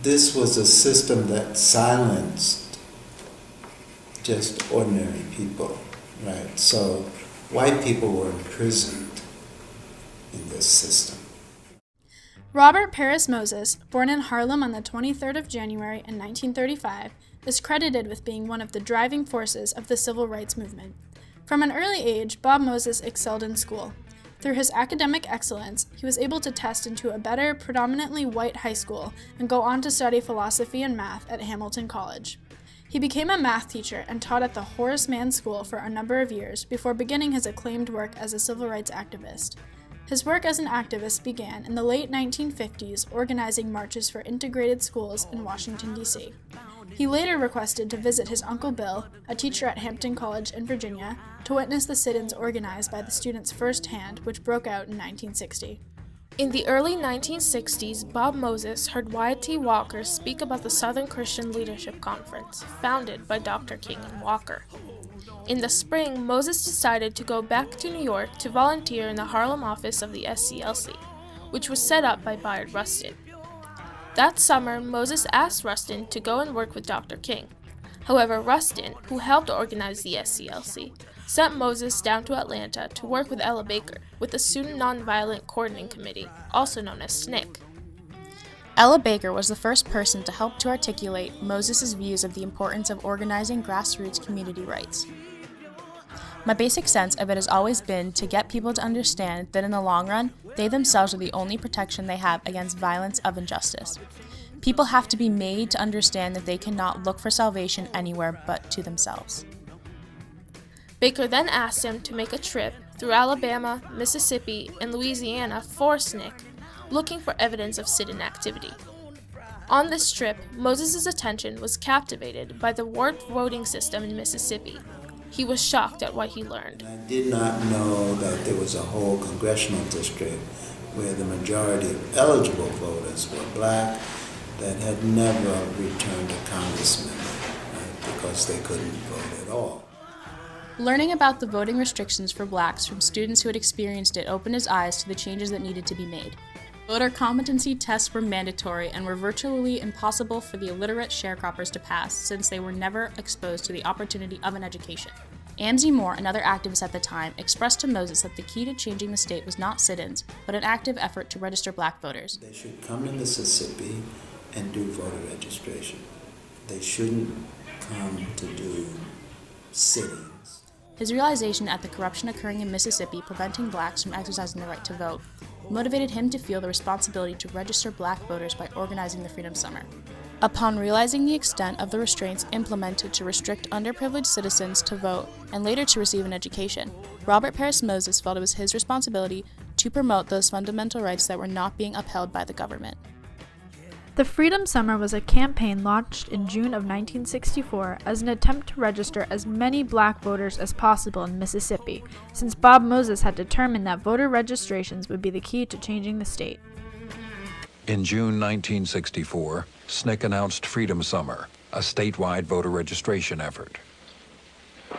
this was a system that silenced just ordinary people, right? So white people were imprisoned in this system. Robert Paris Moses, born in Harlem on the 23rd of January in 1935, is credited with being one of the driving forces of the civil rights movement. From an early age, Bob Moses excelled in school. Through his academic excellence, he was able to test into a better, predominantly white high school and go on to study philosophy and math at Hamilton College. He became a math teacher and taught at the Horace Mann School for a number of years before beginning his acclaimed work as a civil rights activist. His work as an activist began in the late 1950s, organizing marches for integrated schools in Washington, D.C. He later requested to visit his Uncle Bill, a teacher at Hampton College in Virginia, to witness the sit-ins organized by the students firsthand, which broke out in 1960. In the early 1960s, Bob Moses heard Wyatt T. Walker speak about the Southern Christian Leadership Conference, founded by Dr. King and Walker. In the spring, Moses decided to go back to New York to volunteer in the Harlem office of the SCLC, which was set up by Bayard Rustin. That summer, Moses asked Rustin to go and work with Dr. King. However, Rustin, who helped organize the SCLC, sent Moses down to Atlanta to work with Ella Baker with the Student Nonviolent Coordinating Committee, also known as SNCC. Ella Baker was the first person to help to articulate Moses' views of the importance of organizing grassroots community rights. My basic sense of it has always been to get people to understand that in the long run, they themselves are the only protection they have against violence of injustice. People have to be made to understand that they cannot look for salvation anywhere but to themselves. Baker then asked him to make a trip through Alabama, Mississippi, and Louisiana for SNCC, looking for evidence of sit-in activity. On this trip, Moses' attention was captivated by the warped voting system in Mississippi. He was shocked at what he learned. I did not know that there was a whole congressional district where the majority of eligible voters were black that had never returned a congressman, right, because they couldn't vote at all. Learning about the voting restrictions for blacks from students who had experienced it opened his eyes to the changes that needed to be made. Voter competency tests were mandatory and were virtually impossible for the illiterate sharecroppers to pass since they were never exposed to the opportunity of an education. Amzie Moore, another activist at the time, expressed to Moses that the key to changing the state was not sit-ins, but an active effort to register black voters. They should come to Mississippi and do voter registration. They shouldn't come to do sit-ins. His realization at the corruption occurring in Mississippi preventing blacks from exercising the right to vote motivated him to feel the responsibility to register black voters by organizing the Freedom Summer. Upon realizing the extent of the restraints implemented to restrict underprivileged citizens to vote and later to receive an education, Robert Paris Moses felt it was his responsibility to promote those fundamental rights that were not being upheld by the government. The Freedom Summer was a campaign launched in June of 1964 as an attempt to register as many black voters as possible in Mississippi, since Bob Moses had determined that voter registrations would be the key to changing the state. In June 1964, SNCC announced Freedom Summer, a statewide voter registration effort.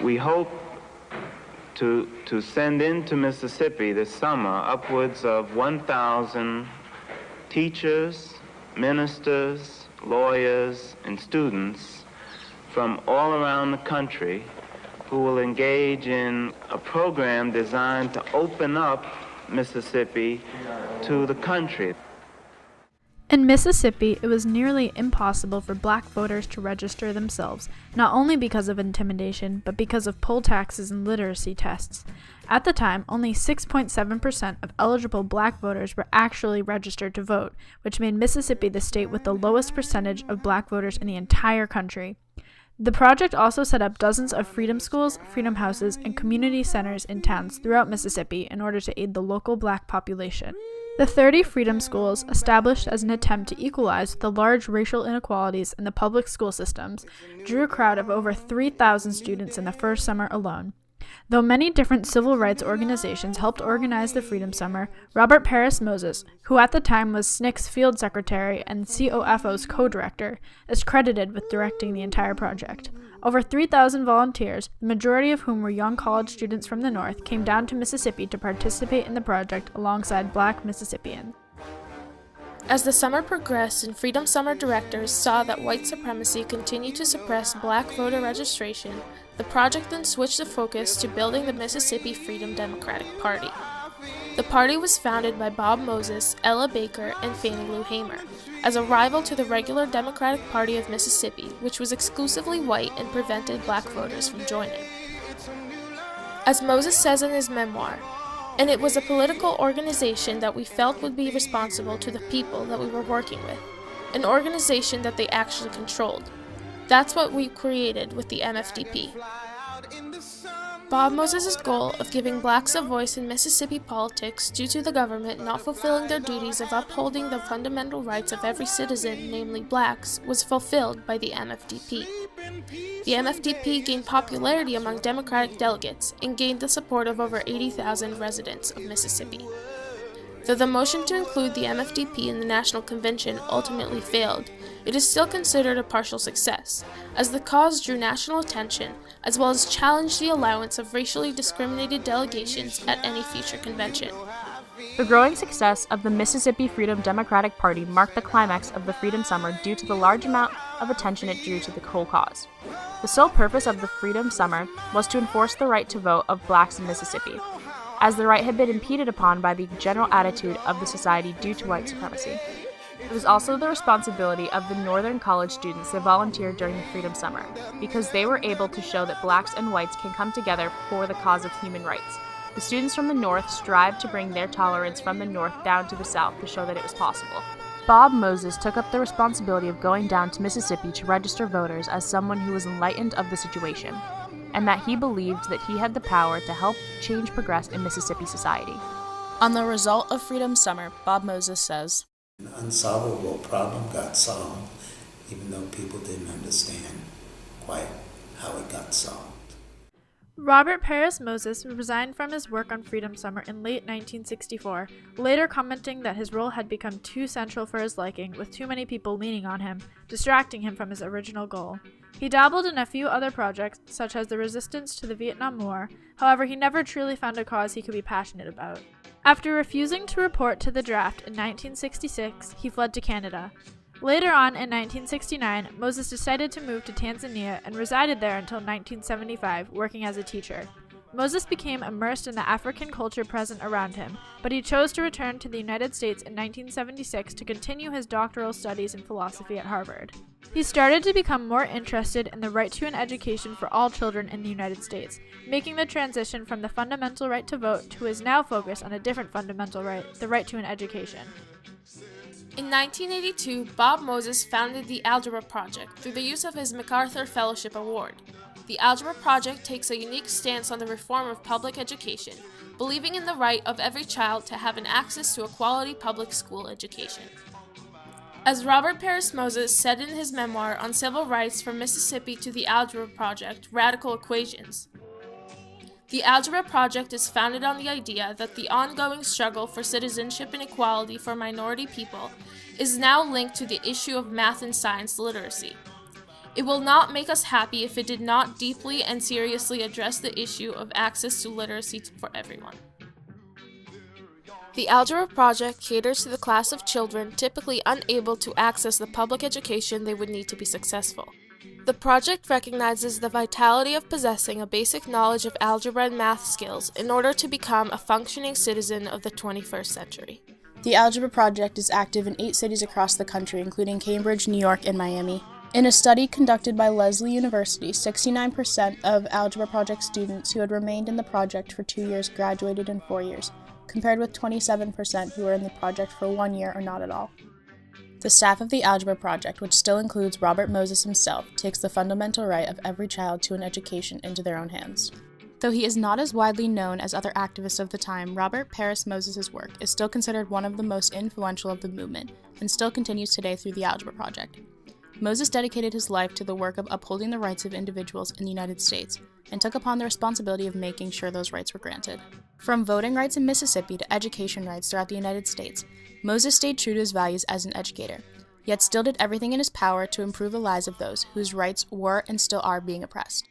We hope to send into Mississippi this summer upwards of 1,000 teachers, ministers, lawyers, and students from all around the country who will engage in a program designed to open up Mississippi to the country. In Mississippi, it was nearly impossible for black voters to register themselves, not only because of intimidation, but because of poll taxes and literacy tests. At the time, only 6.7% of eligible black voters were actually registered to vote, which made Mississippi the state with the lowest percentage of black voters in the entire country. The project also set up dozens of freedom schools, freedom houses, and community centers in towns throughout Mississippi in order to aid the local black population. The 30 freedom schools, established as an attempt to equalize the large racial inequalities in the public school systems, drew a crowd of over 3,000 students in the first summer alone. Though many different civil rights organizations helped organize the Freedom Summer, Robert Paris Moses, who at the time was SNCC's field secretary and COFO's co-director, is credited with directing the entire project. Over 3,000 volunteers, the majority of whom were young college students from the North, came down to Mississippi to participate in the project alongside black Mississippians. As the summer progressed and Freedom Summer directors saw that white supremacy continued to suppress black voter registration, the project then switched the focus to building the Mississippi Freedom Democratic Party. The party was founded by Bob Moses, Ella Baker, and Fannie Lou Hamer, as a rival to the regular Democratic Party of Mississippi, which was exclusively white and prevented black voters from joining. As Moses says in his memoir, "And it was a political organization that we felt would be responsible to the people that we were working with, an organization that they actually controlled. That's what we created with the MFDP." Bob Moses' goal of giving blacks a voice in Mississippi politics due to the government not fulfilling their duties of upholding the fundamental rights of every citizen, namely blacks, was fulfilled by the MFDP. The MFDP gained popularity among Democratic delegates and gained the support of over 80,000 residents of Mississippi. Though the motion to include the MFDP in the National Convention ultimately failed, it is still considered a partial success, as the cause drew national attention, as well as challenged the allowance of racially discriminated delegations at any future convention. The growing success of the Mississippi Freedom Democratic Party marked the climax of the Freedom Summer due to the large amount of attention it drew to the whole cause. The sole purpose of the Freedom Summer was to enforce the right to vote of blacks in Mississippi, as the right had been impeded upon by the general attitude of the society due to white supremacy. It was also the responsibility of the Northern college students that volunteered during the Freedom Summer, because they were able to show that blacks and whites can come together for the cause of human rights. The students from the North strived to bring their tolerance from the North down to the South to show that it was possible. Bob Moses took up the responsibility of going down to Mississippi to register voters as someone who was enlightened of the situation, and that he believed that he had the power to help change progress in Mississippi society. On the result of Freedom Summer, Bob Moses says, An unsolvable problem got solved, even though people didn't understand quite how it got solved. Robert Paris Moses resigned from his work on Freedom Summer in late 1964, later commenting that his role had become too central for his liking, with too many people leaning on him, distracting him from his original goal. He dabbled in a few other projects, such as the resistance to the Vietnam War. However, he never truly found a cause he could be passionate about. After refusing to report to the draft in 1966, he fled to Canada. Later on, in 1969, Moses decided to move to Tanzania and resided there until 1975, working as a teacher. Moses became immersed in the African culture present around him, but he chose to return to the United States in 1976 to continue his doctoral studies in philosophy at Harvard. He started to become more interested in the right to an education for all children in the United States, making the transition from the fundamental right to vote to his now focus on a different fundamental right, the right to an education. In 1982, Bob Moses founded the Algebra Project through the use of his MacArthur Fellowship Award. The Algebra Project takes a unique stance on the reform of public education, believing in the right of every child to have an access to a quality public school education. As Robert Paris Moses said in his memoir on civil rights from Mississippi to the Algebra Project, Radical Equations, the Algebra Project is founded on the idea that the ongoing struggle for citizenship and equality for minority people is now linked to the issue of math and science literacy. It will not make us happy if it did not deeply and seriously address the issue of access to literacy for everyone. The Algebra Project caters to the class of children typically unable to access the public education they would need to be successful. The project recognizes the vitality of possessing a basic knowledge of algebra and math skills in order to become a functioning citizen of the 21st century. The Algebra Project is active in 8 cities across the country, including Cambridge, New York, and Miami. In a study conducted by Lesley University, 69% of Algebra Project students who had remained in the project for 2 years graduated in 4 years, compared with 27% who were in the project for 1 year or not at all. The staff of the Algebra Project, which still includes Robert Moses himself, takes the fundamental right of every child to an education into their own hands. Though he is not as widely known as other activists of the time, Robert Paris Moses' work is still considered one of the most influential of the movement, and still continues today through the Algebra Project. Moses dedicated his life to the work of upholding the rights of individuals in the United States, and took upon the responsibility of making sure those rights were granted. From voting rights in Mississippi to education rights throughout the United States, Moses stayed true to his values as an educator, yet still did everything in his power to improve the lives of those whose rights were and still are being oppressed.